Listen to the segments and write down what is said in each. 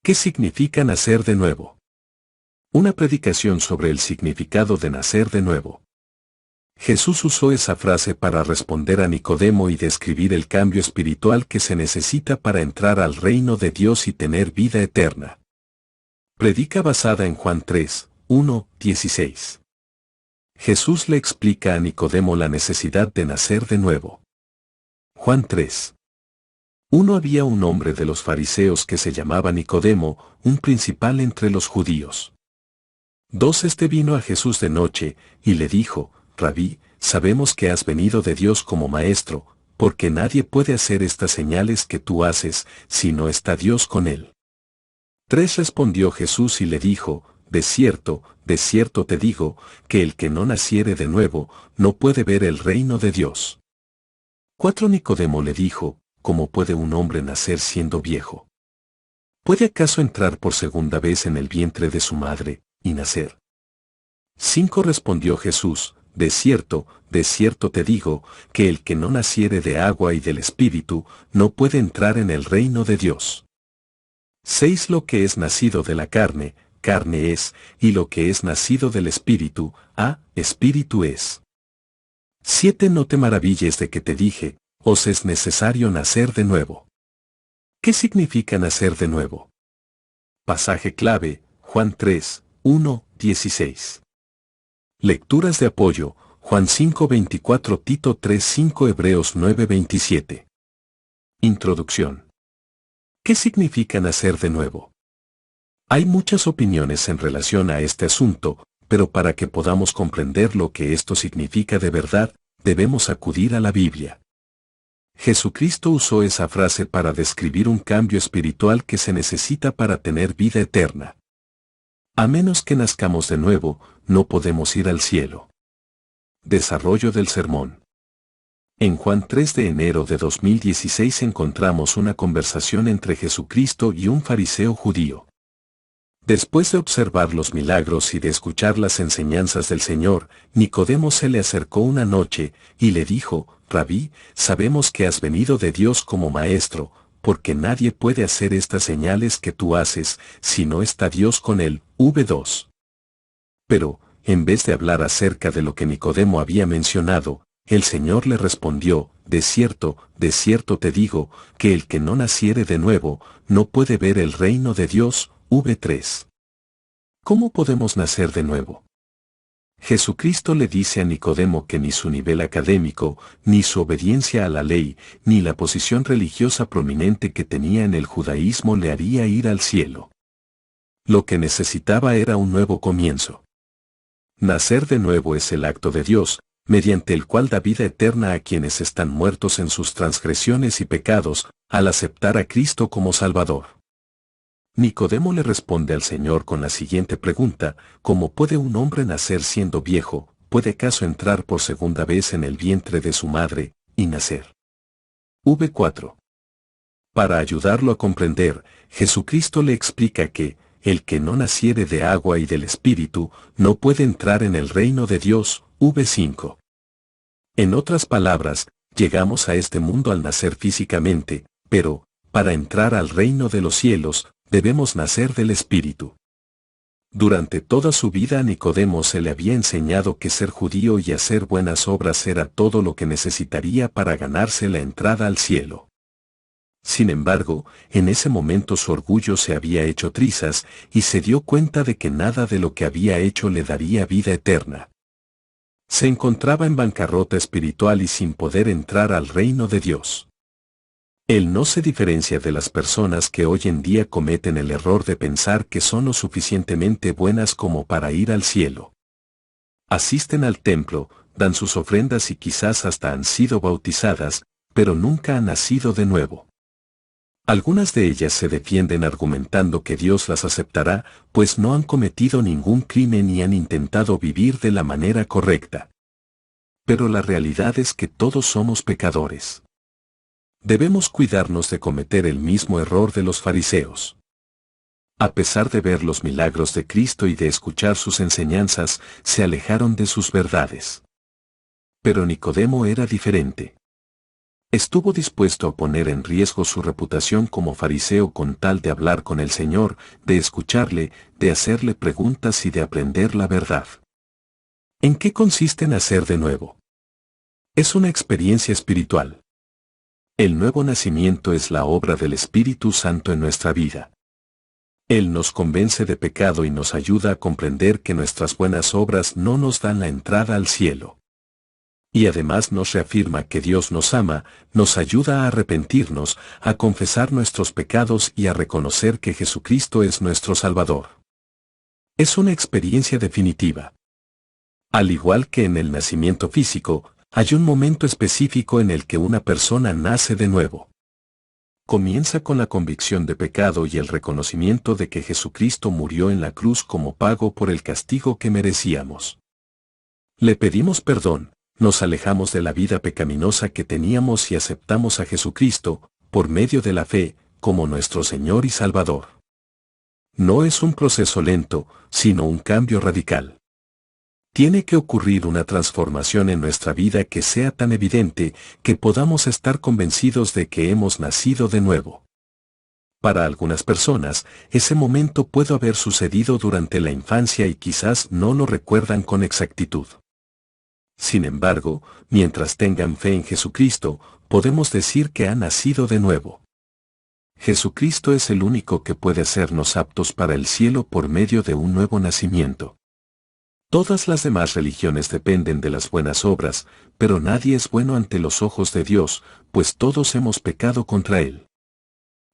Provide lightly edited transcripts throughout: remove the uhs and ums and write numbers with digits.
¿Qué significa nacer de nuevo? Una predicación sobre el significado de nacer de nuevo. Jesús usó esa frase para responder a Nicodemo y describir el cambio espiritual que se necesita para entrar al reino de Dios y tener vida eterna. Predica basada en Juan 3, 1, 16. Jesús le explica a Nicodemo la necesidad de nacer de nuevo. Juan 3. 1. Había un hombre de los fariseos que se llamaba Nicodemo, un principal entre los judíos. 2. Este vino a Jesús de noche, y le dijo, Rabí, sabemos que has venido de Dios como maestro, porque nadie puede hacer estas señales que tú haces, si no está Dios con él. 3. Respondió Jesús y le dijo, de cierto te digo, que el que no naciere de nuevo, no puede ver el reino de Dios. 4. Nicodemo le dijo, ¿cómo puede un hombre nacer siendo viejo? ¿Puede acaso entrar por segunda vez en el vientre de su madre, y nacer? 5. Respondió Jesús, de cierto te digo, que el que no naciere de agua y del Espíritu, no puede entrar en el reino de Dios. 6. Lo que es nacido de la carne, carne es, y lo que es nacido del Espíritu, Espíritu es. 7. No te maravilles de que te dije, os es necesario nacer de nuevo. ¿Qué significa nacer de nuevo? Pasaje clave, Juan 3, 1, 16. Lecturas de apoyo, Juan 5, 24, Tito 3, 5, Hebreos 9, 27. Introducción. ¿Qué significa nacer de nuevo? Hay muchas opiniones en relación a este asunto, pero para que podamos comprender lo que esto significa de verdad, debemos acudir a la Biblia. Jesucristo usó esa frase para describir un cambio espiritual que se necesita para tener vida eterna. A menos que nazcamos de nuevo, no podemos ir al cielo. Desarrollo del sermón. En Juan 3 de enero de 2016 encontramos una conversación entre Jesucristo y un fariseo judío. Después de observar los milagros y de escuchar las enseñanzas del Señor, Nicodemo se le acercó una noche, y le dijo, Rabí, sabemos que has venido de Dios como maestro, porque nadie puede hacer estas señales que tú haces, si no está Dios con él. V2. Pero, en vez de hablar acerca de lo que Nicodemo había mencionado, el Señor le respondió, de cierto te digo, que el que no naciere de nuevo, no puede ver el reino de Dios. V3. ¿Cómo podemos nacer de nuevo? Jesucristo le dice a Nicodemo que ni su nivel académico, ni su obediencia a la ley, ni la posición religiosa prominente que tenía en el judaísmo le haría ir al cielo. Lo que necesitaba era un nuevo comienzo. Nacer de nuevo es el acto de Dios, mediante el cual da vida eterna a quienes están muertos en sus transgresiones y pecados, al aceptar a Cristo como Salvador. Nicodemo le responde al Señor con la siguiente pregunta, ¿cómo puede un hombre nacer siendo viejo? ¿Puede acaso entrar por segunda vez en el vientre de su madre, y nacer? V4. Para ayudarlo a comprender, Jesucristo le explica que, el que no naciere de agua y del Espíritu, no puede entrar en el reino de Dios. V5. En otras palabras, llegamos a este mundo al nacer físicamente, pero, para entrar al reino de los cielos, debemos nacer del Espíritu. Durante toda su vida a Nicodemo se le había enseñado que ser judío y hacer buenas obras era todo lo que necesitaría para ganarse la entrada al cielo. Sin embargo, en ese momento su orgullo se había hecho trizas, y se dio cuenta de que nada de lo que había hecho le daría vida eterna. Se encontraba en bancarrota espiritual y sin poder entrar al reino de Dios. Él no se diferencia de las personas que hoy en día cometen el error de pensar que son lo suficientemente buenas como para ir al cielo. Asisten al templo, dan sus ofrendas y quizás hasta han sido bautizadas, pero nunca han nacido de nuevo. Algunas de ellas se defienden argumentando que Dios las aceptará, pues no han cometido ningún crimen y han intentado vivir de la manera correcta. Pero la realidad es que todos somos pecadores. Debemos cuidarnos de cometer el mismo error de los fariseos. A pesar de ver los milagros de Cristo y de escuchar sus enseñanzas, se alejaron de sus verdades. Pero Nicodemo era diferente. Estuvo dispuesto a poner en riesgo su reputación como fariseo con tal de hablar con el Señor, de escucharle, de hacerle preguntas y de aprender la verdad. ¿En qué consiste nacer de nuevo? Es una experiencia espiritual. El nuevo nacimiento es la obra del Espíritu Santo en nuestra vida. Él nos convence de pecado y nos ayuda a comprender que nuestras buenas obras no nos dan la entrada al cielo. Y además nos reafirma que Dios nos ama, nos ayuda a arrepentirnos, a confesar nuestros pecados y a reconocer que Jesucristo es nuestro Salvador. Es una experiencia definitiva. Al igual que en el nacimiento físico, hay un momento específico en el que una persona nace de nuevo. Comienza con la convicción de pecado y el reconocimiento de que Jesucristo murió en la cruz como pago por el castigo que merecíamos. Le pedimos perdón, nos alejamos de la vida pecaminosa que teníamos y aceptamos a Jesucristo, por medio de la fe, como nuestro Señor y Salvador. No es un proceso lento, sino un cambio radical. Tiene que ocurrir una transformación en nuestra vida que sea tan evidente que podamos estar convencidos de que hemos nacido de nuevo. Para algunas personas, ese momento puede haber sucedido durante la infancia y quizás no lo recuerdan con exactitud. Sin embargo, mientras tengan fe en Jesucristo, podemos decir que han nacido de nuevo. Jesucristo es el único que puede hacernos aptos para el cielo por medio de un nuevo nacimiento. Todas las demás religiones dependen de las buenas obras, pero nadie es bueno ante los ojos de Dios, pues todos hemos pecado contra Él.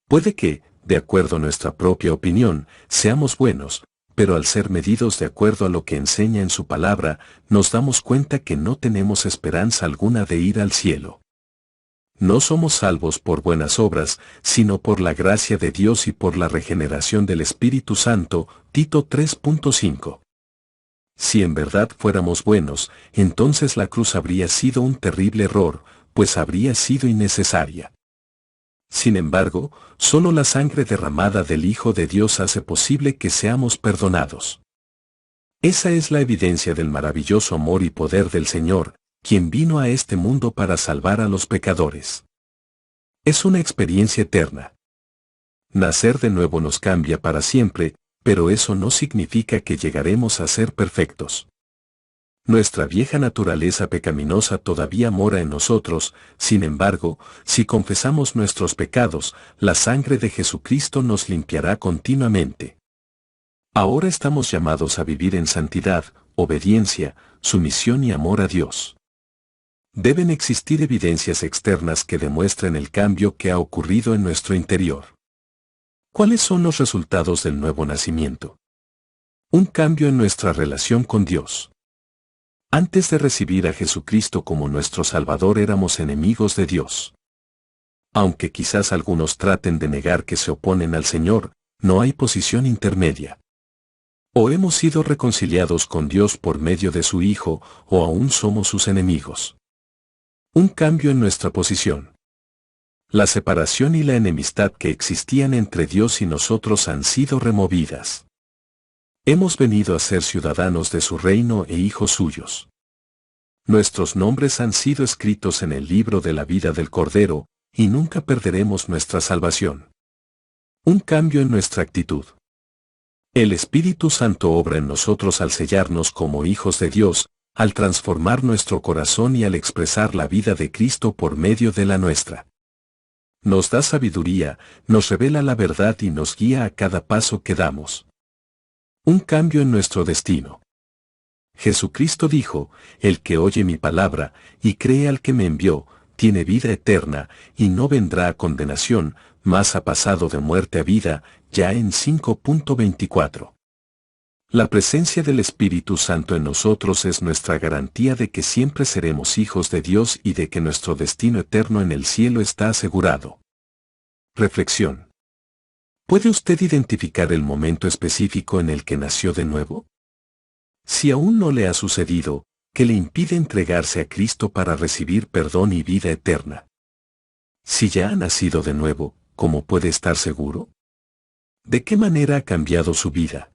Puede que, de acuerdo a nuestra propia opinión, seamos buenos, pero al ser medidos de acuerdo a lo que enseña en su palabra, nos damos cuenta que no tenemos esperanza alguna de ir al cielo. No somos salvos por buenas obras, sino por la gracia de Dios y por la regeneración del Espíritu Santo, Tito 3.5. Si en verdad fuéramos buenos, entonces la cruz habría sido un terrible error, pues habría sido innecesaria. Sin embargo, solo la sangre derramada del Hijo de Dios hace posible que seamos perdonados. Esa es la evidencia del maravilloso amor y poder del Señor, quien vino a este mundo para salvar a los pecadores. Es una experiencia eterna. Nacer de nuevo nos cambia para siempre, pero eso no significa que llegaremos a ser perfectos. Nuestra vieja naturaleza pecaminosa todavía mora en nosotros, sin embargo, si confesamos nuestros pecados, la sangre de Jesucristo nos limpiará continuamente. Ahora estamos llamados a vivir en santidad, obediencia, sumisión y amor a Dios. Deben existir evidencias externas que demuestren el cambio que ha ocurrido en nuestro interior. ¿Cuáles son los resultados del nuevo nacimiento? Un cambio en nuestra relación con Dios. Antes de recibir a Jesucristo como nuestro Salvador éramos enemigos de Dios. Aunque quizás algunos traten de negar que se oponen al Señor, no hay posición intermedia. O hemos sido reconciliados con Dios por medio de su Hijo, o aún somos sus enemigos. Un cambio en nuestra posición. La separación y la enemistad que existían entre Dios y nosotros han sido removidas. Hemos venido a ser ciudadanos de su reino e hijos suyos. Nuestros nombres han sido escritos en el libro de la vida del Cordero, y nunca perderemos nuestra salvación. Un cambio en nuestra actitud. El Espíritu Santo obra en nosotros al sellarnos como hijos de Dios, al transformar nuestro corazón y al expresar la vida de Cristo por medio de la nuestra. Nos da sabiduría, nos revela la verdad y nos guía a cada paso que damos. Un cambio en nuestro destino. Jesucristo dijo, el que oye mi palabra, y cree al que me envió, tiene vida eterna, y no vendrá a condenación, mas ha pasado de muerte a vida, ya en 5.24. La presencia del Espíritu Santo en nosotros es nuestra garantía de que siempre seremos hijos de Dios y de que nuestro destino eterno en el cielo está asegurado. Reflexión. ¿Puede usted identificar el momento específico en el que nació de nuevo? Si aún no le ha sucedido, ¿qué le impide entregarse a Cristo para recibir perdón y vida eterna? Si ya ha nacido de nuevo, ¿cómo puede estar seguro? ¿De qué manera ha cambiado su vida?